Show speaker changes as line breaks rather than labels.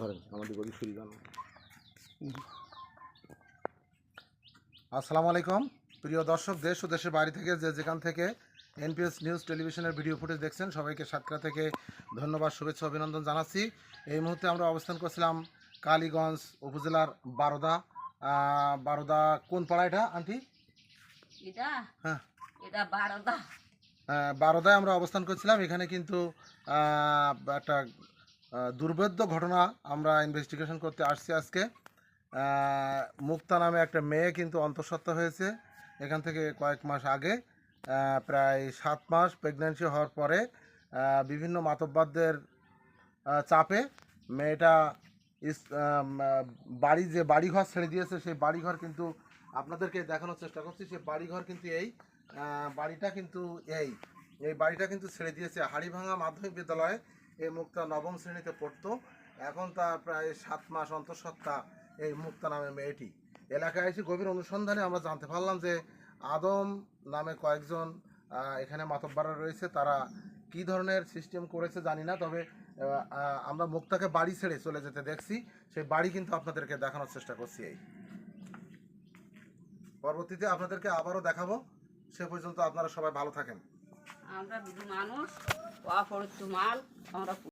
ধরেন আমাদের গদি শুরু জানো। আসসালামু আলাইকুম প্রিয় দর্শক, দেশ ও দেশের বাইরে থেকে যেখান থেকে এনপিএস নিউজ টেলিভিশনের ভিডিও ফুটেজ দেখছেন, সবাইকে সাতক্ষীরা থেকে ধন্যবাদ, শুভেচ্ছা, অভিনন্দন জানাচ্ছি। এই মুহূর্তে আমরা অবস্থান করছিলাম কালীগঞ্জ উপজেলার বারোদা। বারোদা কোন পাড়া এটা আন্টি?
এটা
হ্যাঁ,
এটা বারোদা।
বারোদায় আমরা অবস্থান করছিলাম। এখানে কিন্তু একটা দুর্ভেদ্য ঘটনা আমরা ইনভেস্টিগেশন করতে আসছি আজকে। মুক্তা নামে একটা মেয়ে কিন্তু অন্তঃসত্ত্বা হয়েছে এখান থেকে কয়েক মাস আগে। প্রায় 7 মাস প্রেগন্যান্সি হওয়ার পরে বিভিন্ন মাতব্বরদের চাপে মেয়েটা বাড়িঘর ছেড়ে দিয়েছে। সেই বাড়িঘর কিন্তু আপনাদেরকে দেখানোর চেষ্টা করছি। সেই বাড়িঘর কিন্তু বাড়িটা কিন্তু এই বাড়িটা কিন্তু ছেড়ে দিয়েছে। হাড়িভাঙা মাধ্যমিক বিদ্যালয়ে এই মুক্তা 9ম শ্রেণীতে পড়তো। এখন তার প্রায় 7 মাস অন্তঃসত্ত্বা এই মুক্তা নামে মেয়েটি। এলাকায় এসে গভীর অনুসন্ধানে আমরা জানতে পারলাম যে আদম নামে কয়েকজন এখানে মাতব্বররা রয়েছে। তারা কি ধরনের সিস্টেম করেছে জানি না, তবে আমরা মুক্তাকে বাড়ি ছেড়ে চলে যেতে দেখছি। সেই বাড়ি কিন্তু আপনাদেরকে দেখানোর চেষ্টা করছি। এই পরবর্তীতে আপনাদেরকে আবারও দেখাবো। সে পর্যন্ত আপনারা সবাই ভালো থাকেন।
আমরা বিধু মানুষ, অপরিচিত মাল আমরা